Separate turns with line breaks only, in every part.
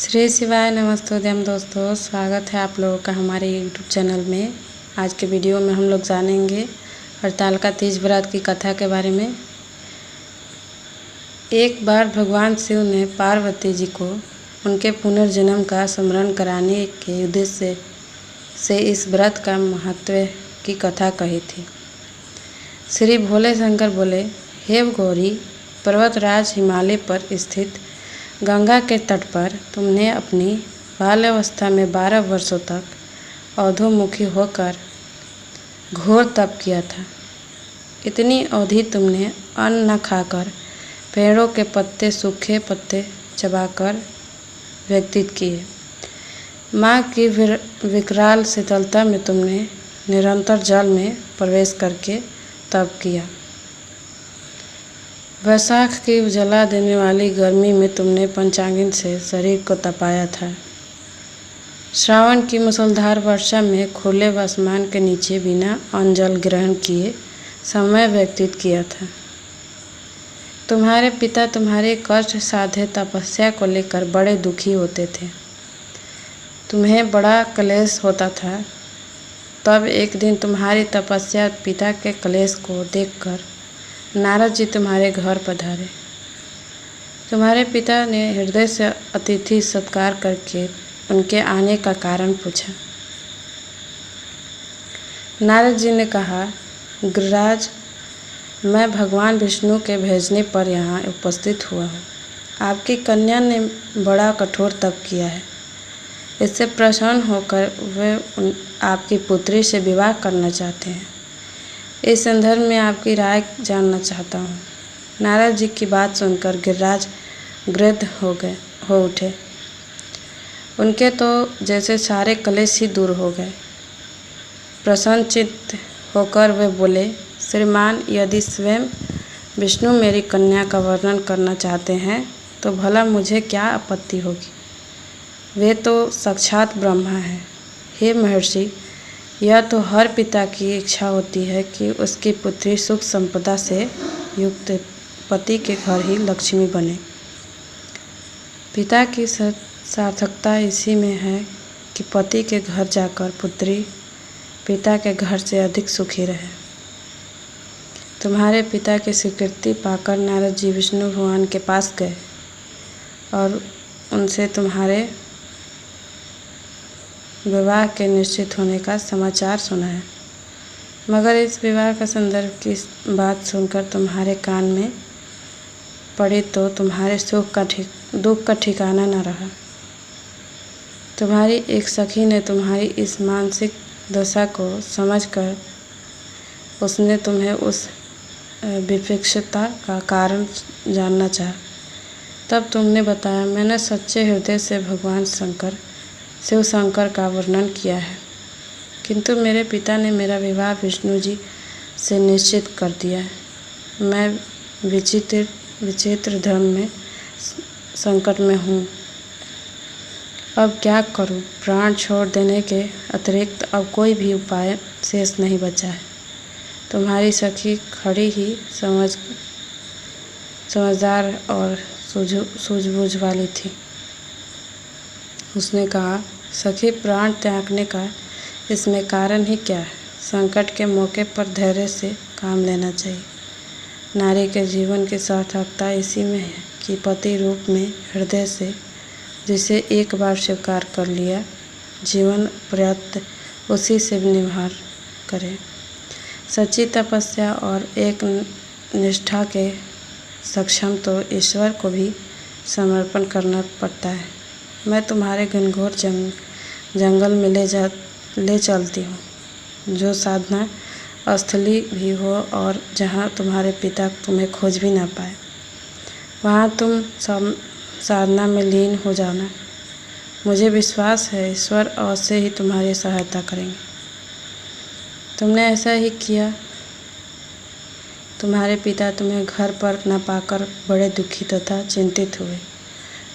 श्री शिवाय नमस्तोदयम दोस्तों, स्वागत है आप लोगों का हमारे यूट्यूब चैनल में। आज के वीडियो में हम लोग जानेंगे हरतालिका तीज व्रत की कथा के बारे में। एक बार भगवान शिव ने पार्वती जी को उनके पुनर्जन्म का स्मरण कराने के उद्देश्य से इस व्रत का महत्व की कथा कही थी। श्री भोले शंकर बोले, हे गौरी, पर्वतराज हिमालय पर स्थित गंगा के तट पर तुमने अपनी बाल्यावस्था में 12 वर्षों तक अधोमुखी होकर घोर तप किया था। इतनी अवधि तुमने अन्न न खाकर पेड़ों के पत्ते, सूखे पत्ते चबाकर व्यतीत किए। माँ की विकराल शीतलता में तुमने निरंतर जल में प्रवेश करके तप किया। वैशाख की जला देने वाली गर्मी में तुमने पंचांगिन से शरीर को तपाया था। श्रावण की मूसलाधार वर्षा में खुले आसमान के नीचे बिना अन्न जल ग्रहण किए समय व्यतीत किया था। तुम्हारे पिता तुम्हारे कष्ट साध्य तपस्या को लेकर बड़े दुखी होते थे। तुम्हें बड़ा क्लेश होता था। तब एक दिन तुम्हारी तपस्या पिता के क्लेश को देखकर नारद जी तुम्हारे घर पधारे। तुम्हारे पिता ने हृदय से अतिथि सत्कार करके उनके आने का कारण पूछा। नारद जी ने कहा, गिरिराज, मैं भगवान विष्णु के भेजने पर यहाँ उपस्थित हुआ हूँ। आपकी कन्या ने बड़ा कठोर तप किया है। इससे प्रसन्न होकर वे आपकी पुत्री से विवाह करना चाहते हैं। इस संदर्भ में आपकी राय जानना चाहता हूँ। नारद जी की बात सुनकर गिरिराज गृद्ध हो उठे। उनके तो जैसे सारे कलेश ही दूर हो गए। प्रसन्नचित्त होकर वे बोले, श्रीमान, यदि स्वयं विष्णु मेरी कन्या का वर्णन करना चाहते हैं तो भला मुझे क्या आपत्ति होगी। वे तो साक्षात ब्रह्मा हैं। हे महर्षि, यह तो हर पिता की इच्छा होती है कि उसकी पुत्री सुख संपदा से युक्त पति के घर ही लक्ष्मी बने। पिता की सार्थकता इसी में है कि पति के घर जाकर पुत्री पिता के घर से अधिक सुखी रहे। तुम्हारे पिता की स्वीकृति पाकर नारद जी विष्णु भगवान के पास गए और उनसे तुम्हारे विवाह के निश्चित होने का समाचार सुना है। मगर इस विवाह का संदर्भ की बात सुनकर तुम्हारे कान में पड़ी तो तुम्हारे दुख का ठिकाना न रहा। तुम्हारी एक सखी ने तुम्हारी इस मानसिक दशा को समझकर उसने तुम्हें उस विवक्षता का कारण जानना चाहा। तब तुमने बताया, मैंने सच्चे हृदय से भगवान शिव शंकर का वर्णन किया है, किंतु मेरे पिता ने मेरा विवाह विष्णु जी से निश्चित कर दिया है। मैं विचित्र धर्म में संकट में हूँ। अब क्या करूँ। प्राण छोड़ देने के अतिरिक्त अब कोई भी उपाय शेष नहीं बचा है। तुम्हारी सखी खड़ी ही समझदार और सूझबूझ वाली थी। उसने कहा, सखी, प्राण त्यागने का इसमें कारण ही क्या है। संकट के मौके पर धैर्य से काम लेना चाहिए। नारी के जीवन की सार्थकता इसी में है कि पति रूप में हृदय से जिसे एक बार स्वीकार कर लिया, जीवन पर्यंत उसी से निभार करे। सच्ची तपस्या और एक निष्ठा के सक्षम तो ईश्वर को भी समर्पण करना पड़ता है। मैं तुम्हारे घनघोर जंगल में ले चलती हूँ, जो साधना स्थली भी हो और जहाँ तुम्हारे पिता तुम्हें खोज भी ना पाए। वहाँ तुम साधना में लीन हो जाना। मुझे विश्वास है ईश्वर अवश्य ही तुम्हारी सहायता करेंगे। तुमने ऐसा ही किया। तुम्हारे पिता तुम्हें घर पर न पाकर बड़े दुखी तथा चिंतित हुए।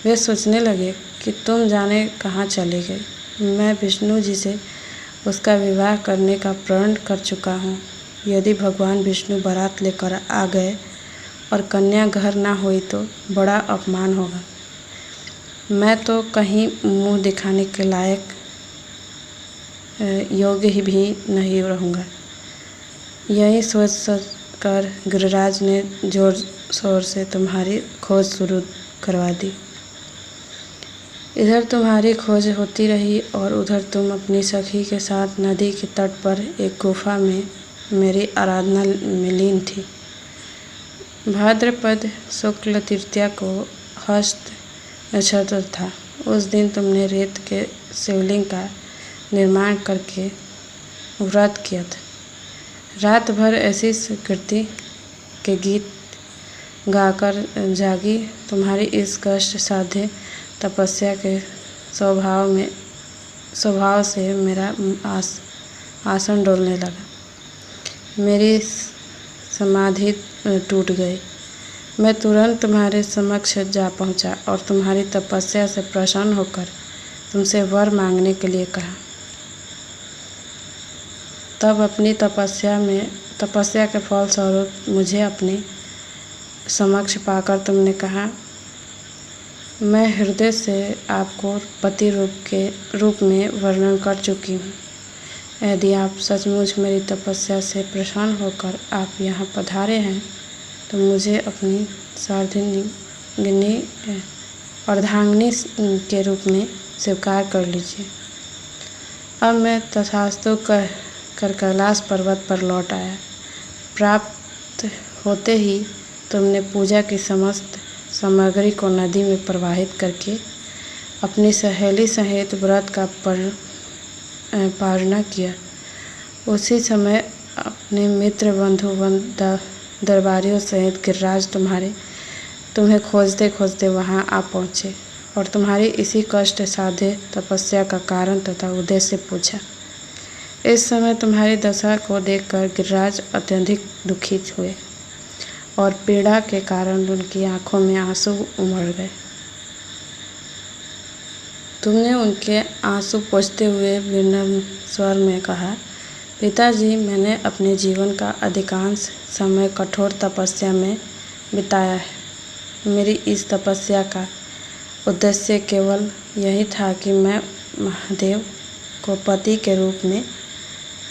वे सोचने लगे कि तुम जाने कहाँ चले गए। मैं विष्णु जी से उसका विवाह करने का प्रण कर चुका हूँ। यदि भगवान विष्णु बारात लेकर आ गए और कन्या घर ना हुई तो बड़ा अपमान होगा। मैं तो कहीं मुंह दिखाने के लायक योग्य ही भी नहीं रहूँगा। यही सोच कर गिरिराज ने जोर शोर से तुम्हारी खोज शुरू करवा दी। इधर तुम्हारी खोज होती रही और उधर तुम अपनी सखी के साथ नदी के तट पर एक गुफा में मेरी आराधना में लीन थी। भाद्रपद शुक्ल तृतीया को हस्त नक्षत्र था। उस दिन तुमने रेत के शिवलिंग का निर्माण करके व्रत किया था। रात भर ऐसी कृति के गीत गाकर जागी। तुम्हारी इस कष्ट साध्य तपस्या के स्वभाव से मेरा आसन डोलने लगा। मेरी समाधि टूट गई। मैं तुरंत तुम्हारे समक्ष जा पहुंचा और तुम्हारी तपस्या से प्रसन्न होकर तुमसे वर मांगने के लिए कहा। तब अपनी तपस्या के फलस्वरूप मुझे अपने समक्ष पाकर तुमने कहा, मैं हृदय से आपको पति रूप में वर्णन कर चुकी हूँ। यदि आप सचमुच मेरी तपस्या से प्रसन्न होकर आप यहाँ पधारे हैं तो मुझे अपनी अर्धांगिनी के रूप में स्वीकार कर लीजिए। अब मैं तथास्तु कर कैलाश पर्वत पर लौट आया। प्राप्त होते ही तुमने पूजा की समस्त सामग्री को नदी में प्रवाहित करके अपनी सहेली सहित व्रत का पालना किया। उसी समय अपने मित्र बंधु दरबारियों सहित गिरिराज तुम्हें खोजते खोजते वहां आ पहुँचे और तुम्हारी इसी कष्ट साध्य तपस्या का कारण तथा उद्देश्य पूछा। इस समय तुम्हारी दशा को देखकर गिरिराज अत्यधिक दुखित हुए और पीड़ा के कारण उनकी आंखों में आंसू उमड़ गए। तुमने उनके आंसू पोंछते हुए विनम्र स्वर में कहा, पिताजी, मैंने अपने जीवन का अधिकांश समय कठोर तपस्या में बिताया है। मेरी इस तपस्या का उद्देश्य केवल यही था कि मैं महादेव को पति के रूप में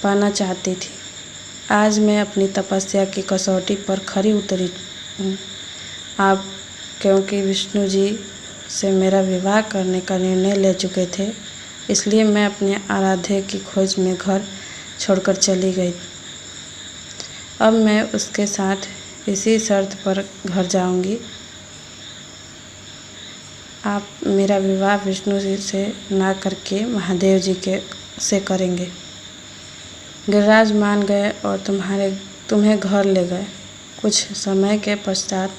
पाना चाहती थी। आज मैं अपनी तपस्या की कसौटी पर खरी उतरी हूँ। आप क्योंकि विष्णु जी से मेरा विवाह करने का निर्णय ले चुके थे, इसलिए मैं अपने आराध्य की खोज में घर छोड़कर चली गई। अब मैं उसके साथ इसी शर्त पर घर जाऊंगी, आप मेरा विवाह विष्णु जी से ना करके महादेव जी से करेंगे। गिरिराज मान गए और तुम्हें घर ले गए। कुछ समय के पश्चात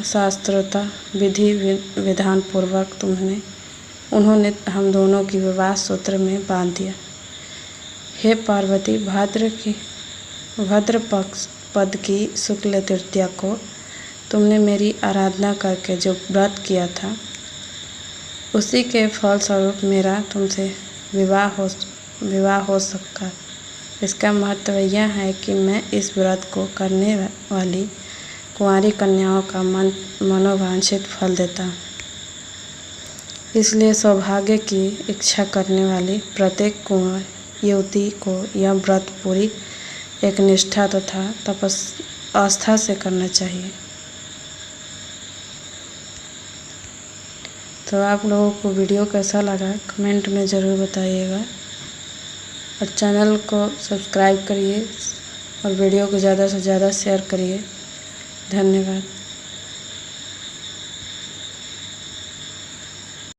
शास्त्रोक्त विधि विधान पूर्वक उन्होंने हम दोनों की विवाह सूत्र में बांध दिया। हे पार्वती, भाद्रपद की शुक्ल तृतीया को तुमने मेरी आराधना करके जो व्रत किया था, उसी के फलस्वरूप मेरा तुमसे विवाह हो सका। इसका महत्व यह है कि मैं इस व्रत को करने वाली कुंवारी कन्याओं का मनोवांछित फल देता हूँ। इसलिए सौभाग्य की इच्छा करने वाली प्रत्येक कुंवर युवती को यह व्रत पूरी एक निष्ठा तथा आस्था से करना चाहिए। तो आप लोगों को वीडियो कैसा लगा कमेंट में ज़रूर बताइएगा और चैनल को सब्सक्राइब करिए और वीडियो को ज़्यादा से ज़्यादा शेयर करिए। धन्यवाद।